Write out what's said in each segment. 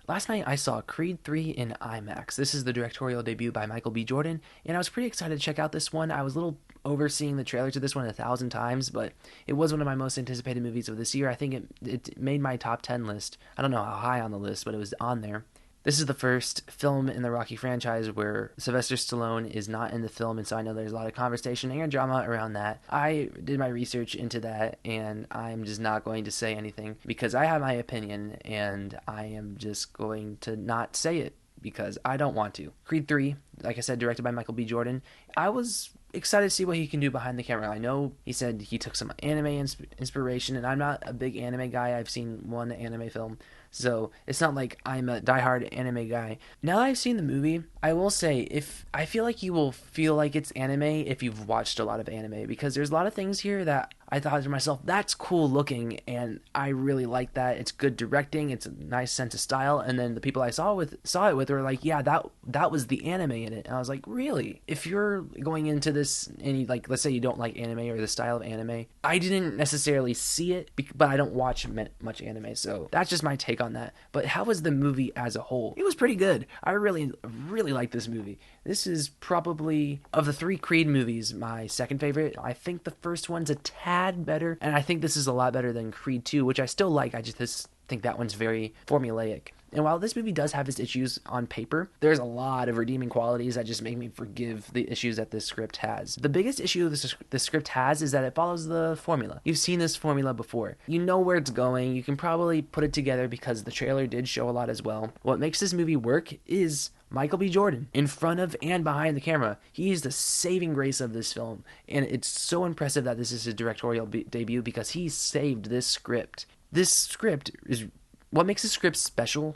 Last night I saw Creed 3 in IMAX. This is the directorial debut by Michael B. Jordan, and I was pretty excited to check out this one. I was a little overseeing the trailer to this one 1,000 times, but it was one of my most anticipated movies of this year. I think it made my top 10 list. I don't know how high on the list, but it was on there. This is the first film in the Rocky franchise where Sylvester Stallone is not in the film, and so I know there's a lot of conversation and drama around that. I did my research into that, and I'm just not going to say anything because I have my opinion, and I am just going to not say it because I don't want to. Creed 3, like I said, directed by Michael B. Jordan. I was excited to see what he can do behind the camera. I know he said he took some anime inspiration, and I'm not a big anime guy. I've seen one anime film, so it's not like I'm a diehard anime guy. Now that I've seen the movie, I will say if I feel like you will feel like it's anime if you've watched a lot of anime, because there's a lot of things here that I thought to myself, that's cool looking, and I really like that. It's good directing, it's a nice sense of style, and then the people I saw it with were like, yeah, that was the anime in it. And I was like, really? If you're going into this and you, like, let's say you don't like anime or the style of anime, I didn't necessarily see it, but I don't watch much anime, so that's just my take on that. But how was the movie as a whole? It was pretty good. I really like this movie. This is probably, of the three Creed movies, my second favorite. I think the first one's a tad better, and I think this is a lot better than Creed 2, which I still like. I just think that one's very formulaic. And while this movie does have its issues on paper, there's a lot of redeeming qualities that just make me forgive the issues that this script has. The biggest issue this script has is that it follows the formula. You've seen this formula before. You know where it's going. You can probably put it together because the trailer did show a lot as well. What makes this movie work is Michael B. Jordan, in front of and behind the camera. He's the saving grace of this film, and it's so impressive that this is his directorial debut because he saved this script. This script is what makes the script special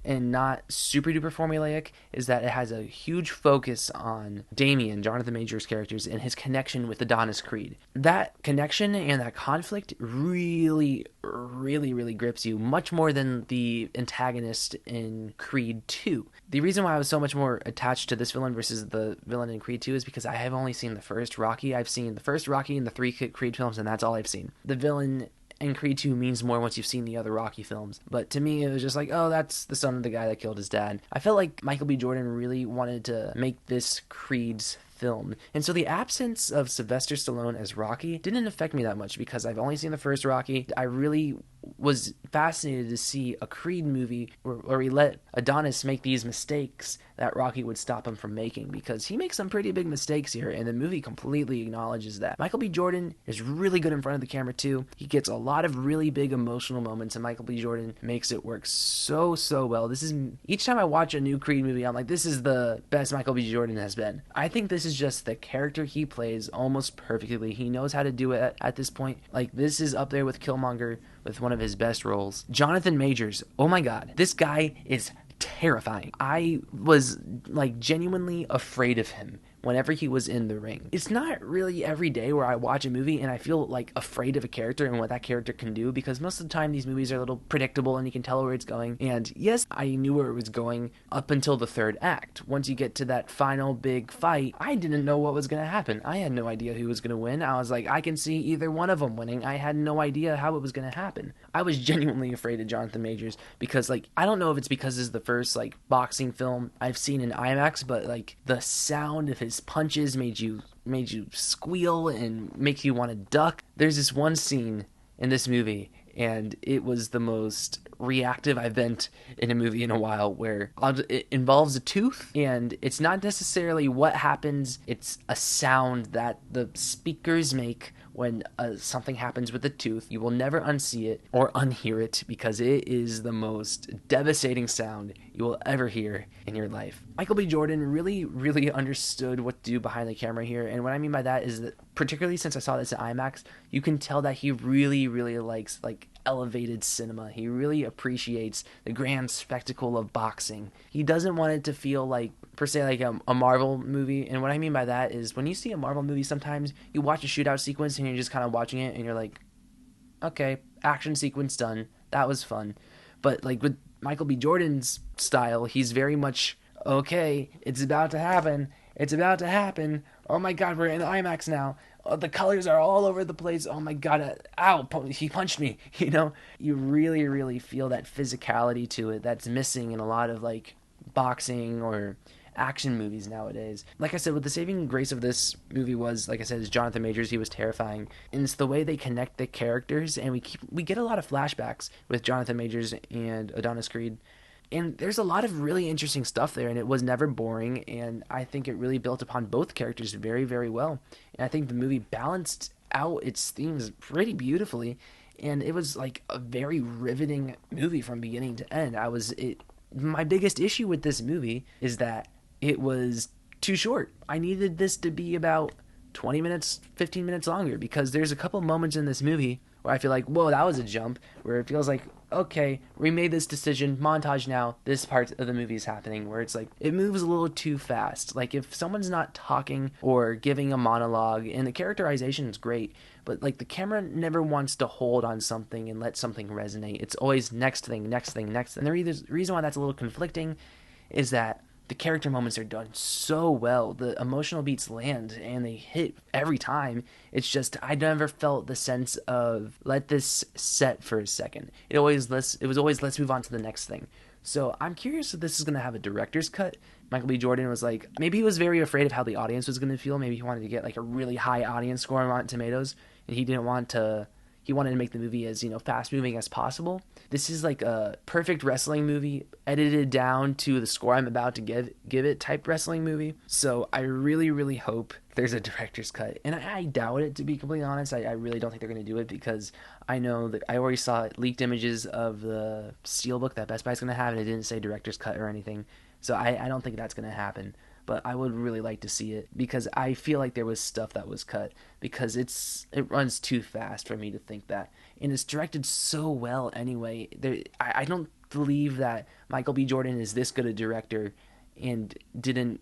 and not super duper formulaic is that it has a huge focus on Damien, Jonathan Majors' characters, and his connection with Adonis Creed. That connection and that conflict really grips you, much more than the antagonist in Creed 2. The reason why I was so much more attached to this villain versus the villain in Creed 2 is because I have only seen the first Rocky. I've seen the first Rocky and the three Creed films, and that's all I've seen. The villain and Creed 2 means more once you've seen the other Rocky films. But to me, it was just like, oh, that's the son of the guy that killed his dad. I felt like Michael B. Jordan really wanted to make this Creed's film. And so the absence of Sylvester Stallone as Rocky didn't affect me that much because I've only seen the first Rocky. I really was fascinated to see a Creed movie where he let Adonis make these mistakes that Rocky would stop him from making, because he makes some pretty big mistakes here, and the movie completely acknowledges that. Michael B. Jordan is really good in front of the camera too. He gets a lot of really big emotional moments, and Michael B. Jordan makes it work so well. This is, each time I watch a new Creed movie, I'm like, this is the best Michael B. Jordan has been. I think this is just the character he plays almost perfectly. He knows how to do it at this point. Like, this is up there with Killmonger, with one of his best roles. Jonathan Majors, oh my god, this guy is terrifying. I was like genuinely afraid of him whenever he was in the ring. It's not really every day where I watch a movie and I feel like afraid of a character and what that character can do, because most of the time these movies are a little predictable and you can tell where it's going. And yes, I knew where it was going up until the third act. Once you get to that final big fight, I didn't know what was going to happen. I had no idea who was going to win. I was like, I can see either one of them winning. I had no idea how it was going to happen. I was genuinely afraid of Jonathan Majors because, like, I don't know if it's because it's the first like boxing film I've seen in IMAX, but like the sound of his punches made you squeal and make you want to duck. There's this one scene in this movie, and it was the most reactive I've been in a movie in a while, where it involves a tooth, and it's not necessarily what happens, it's a sound that the speakers make when something happens with the tooth. You will never unsee it or unhear it because it is the most devastating sound you will ever hear in your life. Michael B. Jordan really understood what to do behind the camera here, and what I mean by that is that, particularly since I saw this at IMAX, you can tell that he really likes like elevated cinema. He really appreciates the grand spectacle of boxing. He doesn't want it to feel like, per se, like a Marvel movie. And what I mean by that is, when you see a Marvel movie, sometimes you watch a shootout sequence and you're just kind of watching it and you're like, okay, action sequence done. That was fun. But like with Michael B. Jordan's style, he's very much, okay, it's about to happen. It's about to happen. Oh my god, we're in IMAX now. the colors are all over the place. Oh my god! Ow! He punched me. You really, really feel that physicality to it that's missing in a lot of like boxing or action movies nowadays. Like I said, what the saving grace of this movie was, like I said, is Jonathan Majors. He was terrifying, and it's the way they connect the characters, and we get a lot of flashbacks with Jonathan Majors and Adonis Creed, and there's a lot of really interesting stuff there, and it was never boring, and I think it really built upon both characters very, very well. And I think the movie balanced out its themes pretty beautifully, and it was like a very riveting movie from beginning to end. My biggest issue with this movie is that it was too short. I needed this to be about 20 minutes, 15 minutes longer, because there's a couple moments in this movie where I feel like, whoa, that was a jump, where it feels like, okay, we made this decision, montage now, this part of the movie is happening, where it's like, it moves a little too fast. Like, if someone's not talking or giving a monologue, and the characterization is great, but like the camera never wants to hold on something and let something resonate. It's always next thing, next thing, next. And the reason why that's a little conflicting is that the character moments are done so well. The emotional beats land and they hit every time. It's just I never felt the sense of let this set for a second. It was always let's move on to the next thing. So I'm curious if this is gonna have a director's cut. Michael B. Jordan was like, maybe he was very afraid of how the audience was gonna feel. Maybe he wanted to get like a really high audience score on Rotten Tomatoes, and he wanted to make the movie as fast moving as possible. This is like a perfect wrestling movie edited down to the score I'm about to give it type wrestling movie. So I really, really hope there's a director's cut, and I doubt it, to be completely honest. I really don't think they're going to do it, because I know that I already saw leaked images of the steelbook that Best Buy's going to have, and it didn't say director's cut or anything. So I don't think that's going to happen. But I would really like to see it, because I feel like there was stuff that was cut, because it runs too fast for me to think that, and it's directed so well anyway. I don't believe that Michael B. Jordan is this good a director and didn't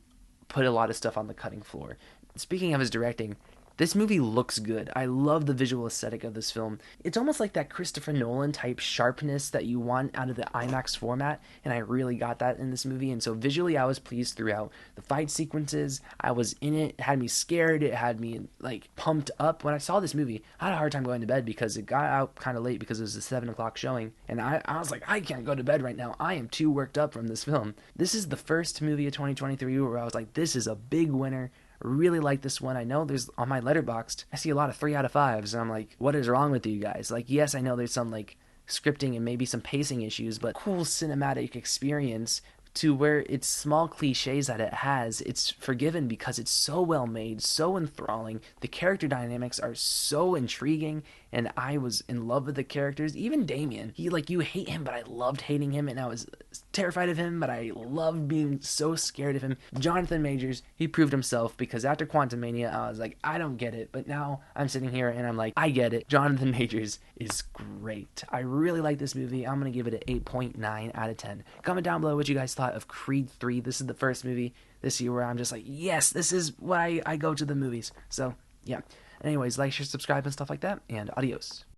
put a lot of stuff on the cutting floor. Speaking of his directing, this movie looks good. I love the visual aesthetic of this film. It's almost like that Christopher Nolan type sharpness that you want out of the IMAX format, and I really got that in this movie. And so visually, I was pleased throughout. The fight sequences, I was in it. It had me scared. It had me like pumped up. When I saw this movie, I had a hard time going to bed because it got out kind of late because it was a 7 o'clock showing, and I was like, I can't go to bed right now. I am too worked up from this film. This is the first movie of 2023 where I was like, this is a big winner. Really like this one. I know there's on my Letterboxd, I see a lot of 3 out of 5s, and I'm like, what is wrong with you guys? Like, yes, I know there's some like scripting and maybe some pacing issues, but cool cinematic experience to where it's small cliches that it has, it's forgiven because it's so well made, so enthralling. The character dynamics are so intriguing, and I was in love with the characters. Even Damien, you hate him, but I loved hating him, and I was terrified of him, but I loved being so scared of him. Jonathan Majors, he proved himself, because after Quantumania, I was like, I don't get it, but now I'm sitting here and I'm like, I get it. Jonathan Majors is great. I really like this movie. I'm gonna give it an 8.9 out of 10. Comment down below what you guys thought of Creed 3. This is the first movie this year where I'm just like, yes, this is why I go to the movies. So yeah, anyways, like, share, subscribe, and stuff like that, and adios.